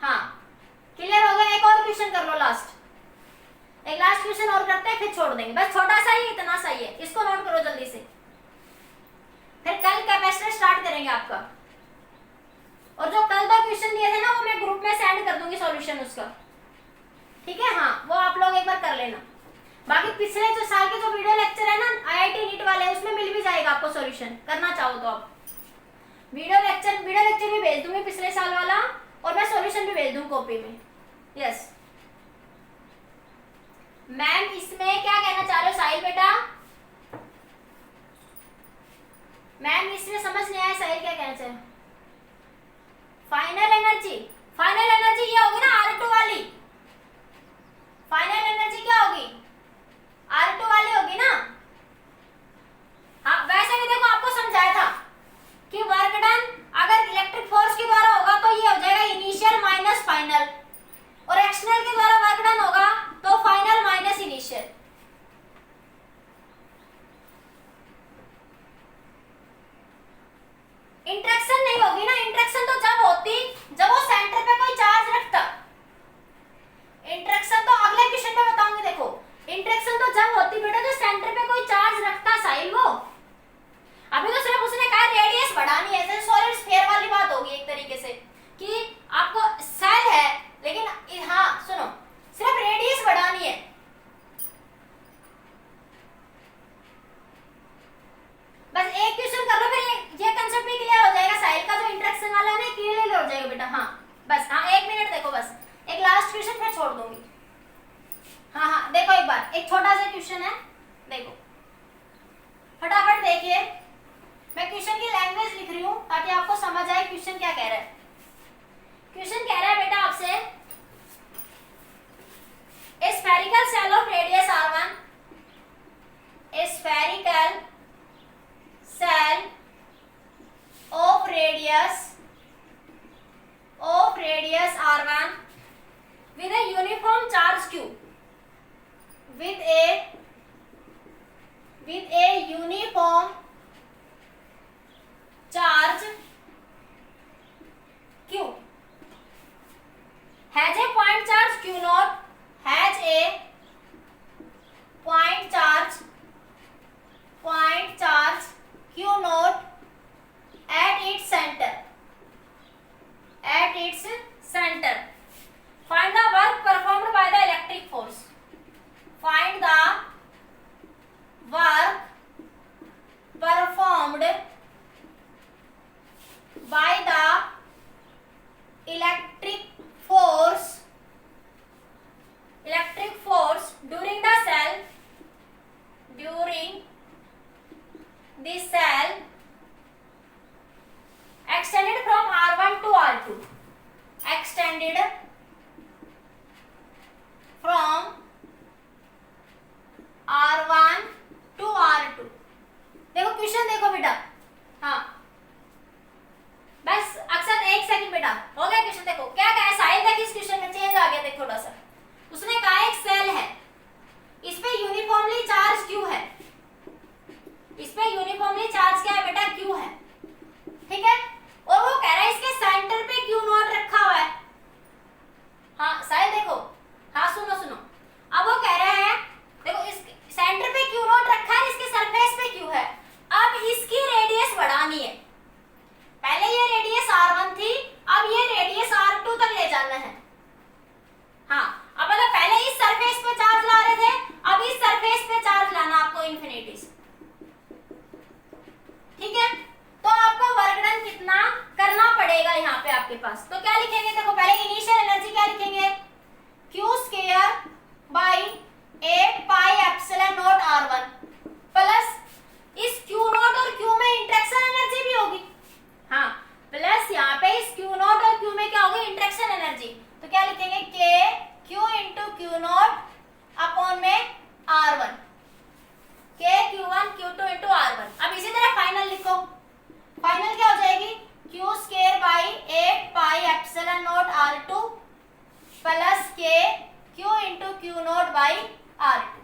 हाँ क्लियर हो गया। एक और क्वेश्चन कर लो, एक लास्ट क्वेश्चन और करते हैं, फिर छोड़ देंगे, बस छोटा सा ही, इतना सा ही है, इसको नोट करो जल्दी से, फिर कल कैपेसिटर स्टार्ट करेंगे आपका। और जो कल 2 क्वेश्चन दिए थे ना, वो मैं ग्रुप में सेंड कर दूंगी सॉल्यूशन उसका, ठीक है, हाँ वो आप लोग एक बार कर लेना। बाकी पिछले जो साल के जो वीडियो लेक्चर है ना आईआईटी नीट वाले, उसमें मिल भी जाएगा आपको सॉल्यूशन, करना चाहो तो आप वीडियो लेक्चर भी भेज दूंगी पिछले साल वाला, और मैं सॉल्यूशन भी भेज दूं कॉपी में। यस मैम, इसमें क्या कहना चाह रहे हो साहिल बेटा, मैम इसमें समझ नहीं आया, साहिल क्या कहना चाह रहे हो, फाइनल एनर्जी ये होगी ना R2 वाली, फाइनल एनर्जी क्या होगी, R2 वाली होगी ना। हाँ वैसे भी देखो आपको समझाया था कि वर्क डन अगर इलेक्ट्रिक फोर्स के द्वारा होगा तो ये हो जाएगा इनिशियल माइनस फाइनल, और एक्सटर्नल के द्वारा वर्क डन होगा तो फाइनल माइनस इनिशियल। इंटरेक्शन नहीं होगी ना, इंटरेक्शन तो जब होती जब वो सेंटर पे कोई चार्ज रखता, इंटरेक्शन तो अगले क्वेश्चन में बताऊंगी। देखो इंटरेक्शन तो जब होती बेटा जो सेंटर पे कोई चार्ज रखता साहिल, वो अभी तो सिर्फ उसने कहा रेडियस बढ़ानी है, जैसे सॉलिड स्फीयर वाली बात होगी एक तरीके से कि आपको सेल है, लेकिन हाँ सुनो सिर्फ रेडियस बढ़ानी है। बस एक क्वेश्चन कर लो, फिर ये कंसेप्ट भी क्लियर हो जाएगा साहिल का, जो इंटरेक्शन वाला है ना क्लियर हो जाएगा बेटा। हाँ बस, हाँ 1 मिनट देखो, बस एक लास्ट क्वेश्चन फिर छोड़ दूंगी। हाँ देखो एक बार, एक छोटा सा क्वेश्चन है, देखो फटाफट देखिए, मैं क्वेश्चन की लैंग्वेज लिख रही हूँ ताकि आपको समझ आए क्वेश्चन क्या कह रहा है। क्वेश्चन कह रहा है बेटा आपसे, a spherical cell of radius R1, a spherical cell of radius R1 with a uniform charge Q, with a uniform charge Q, has a point charge Q naught, has a point charge Q naught at its center, find the work performed by the electric force, find the work performed by the electric force during the cell extended from R1 to R2, extended from R1 to R2। देखो question देखो बेटा, हाँ बस अक्सर 1 second बेटा, हो गया question. देखो क्या कहा है साहिल, देख इस क्वेश्चन में चेंज आ गया, देख थोड़ा सा। उसने कहा एक सेल है, इस पे यूनिफॉर्मली चार्ज क्यू है, इस पे यूनिफॉर्मली चार्ज क्या है बेटा, क्यू है, ठीक है। और वो कह रहा है इसके सेंटर पे क्यू नॉट रखा हुआ है। हाँ साहिल देखो, हाँ सुनो, अब वो कह रहा है देखो इस सेंटर पे क्यू नॉट रखा है, इसके सरफेस पे क्यू है। अब इसकी रेडियस बढ़ानी है, आपके पास। तो क्या लिखेंगे, देखो पहले इनिशियल एनर्जी क्या लिखेंगे, Q square by 8 pi epsilon not r1 plus इस क्यू नॉट और क्यू में इंटरेक्शन एनर्जी भी होगी, हाँ प्लस यहाँ पे इस क्यू नॉट और क्यू में क्या होगी, इंटरेक्शन एनर्जी। तो क्या लिखेंगे, के q into q not upon में r1, के q1 q2 इंटू r1। अब इसी तरह फाइनल लिखो, फाइनल क्या हो जाएगी, q square by 8 pi epsilon naught r2 plus k q into q naught by r2।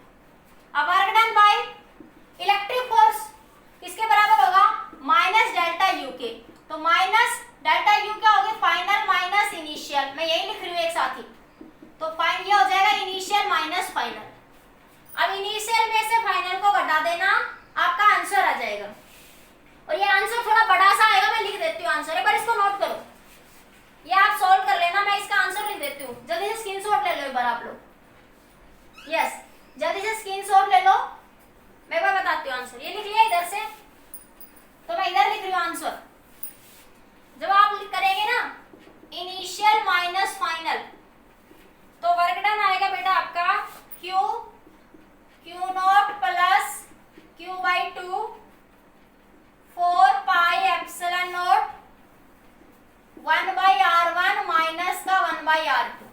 अब work done by electric force किसके बराबर होगा, माइनस डेल्टा यू के। तो माइनस डेल्टा यू क्या होगी, फाइनल माइनस इनिशियल, मैं यही लिख रही हूँ एक साथ ही। तो फाइन ये हो जाएगा इनिशियल माइनस फाइनल। अब इनिशियल में से फाइनल को घटा देना, आपका आंसर आ जाएगा। और ये आंसर थोड़ा बड़ा सा आएगा, मैं लिख देती हूँ आंसर, एक बार इसको नोट करो, ये आप सॉल्व कर लेना, मैं इसका आंसर लिख देती हूँ। जल्दी से स्क्रीनशॉट ले लो एक बार आप लोग, यस जल्दी से स्क्रीनशॉट ले लो, मैं एक बार बताती हूँ आंसर। ये लिख लिया इधर से, तो मैं इधर लिख रही हूँ आंसर। जब आप करेंगे ना इनिशियल माइनस फाइनल, तो वर्क डन आएगा बेटा आपका Q Q not plus Q by 2 4 pi epsilon not 1 by r1 minus का 1 बाई r2।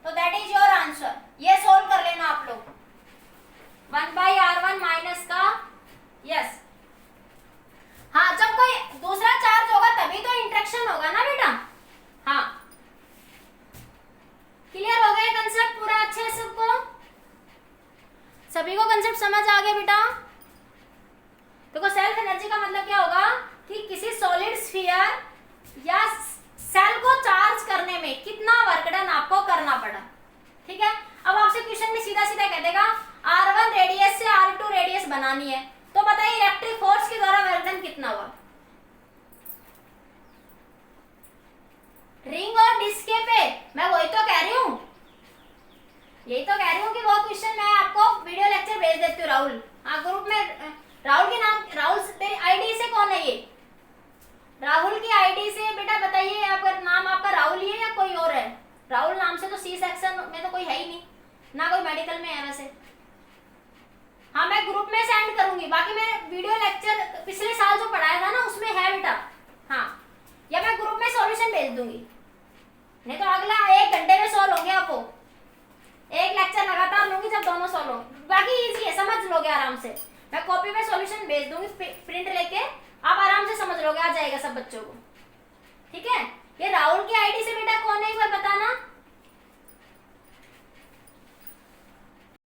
तो दैट इज योर आंसर। ये सोल्व कर लेना आप लोग, 1 बाई r1 माइनस का, यस हाँ जब कोई दूसरा चार्ज होगा तभी तो इंटरेक्शन होगा ना बेटा, हाँ क्लियर हो गया कंसेप्ट पूरा अच्छे से सबको, सभी को कंसेप्ट समझ आ गया बेटा। देखो सेल्फ एनर्जी का मतलब क्या होगा कि किसी सॉलिड स्फीयर या सेल को चार्ज करने में कितना वर्क डन आपको करना पड़ा, ठीक है। अब आपसे क्वेश्चन में सीधा सीधा कह देगा r1 रेडियस से r2 रेडियस बनानी है, तो बताइए इलेक्ट्रिक फोर्स के द्वारा वर्क डन कितना हुआ। रिंग और डिस्क के पे मैं वही तो कह रही हूँ, यही तो कह रही हूँ कि वो क्वेश्चन मैं आपको वीडियो लेक्चर भेज देती हूँ राहुल, हाँ ग्रुप में। राहुल के नाम, राहुल आईडी से कौन है ये, राहुल की आईडी से बेटा बताइए, आपका नाम आपका राहुल ही है या कोई और है। राहुल नाम से तो सी सेक्शन में तो कोई है ही नहीं, ना कोई मेडिकल में है वैसे। हाँ मैं ग्रुप में सेंड करूंगी, बाकी मैं वीडियो लेक्चर पिछले साल जो पढ़ाया था ना उसमें है बेटा, हाँ या मैं ग्रुप में सॉल्यूशन भेज दूंगी, नहीं तो अगला 1 घंटे में सॉल्व होंगे आपको, एक लेक्चर लगातार लूंगी जब दोनों सॉल्व होंगे, बाकी इजी है समझ लोगे आराम से। मैं कॉपी में सॉल्यूशन भेज दूंगी प्रिंट लेके, आप आराम से समझ लोगे, आ जाएगा सब बच्चों को, ठीक है। ये राहुल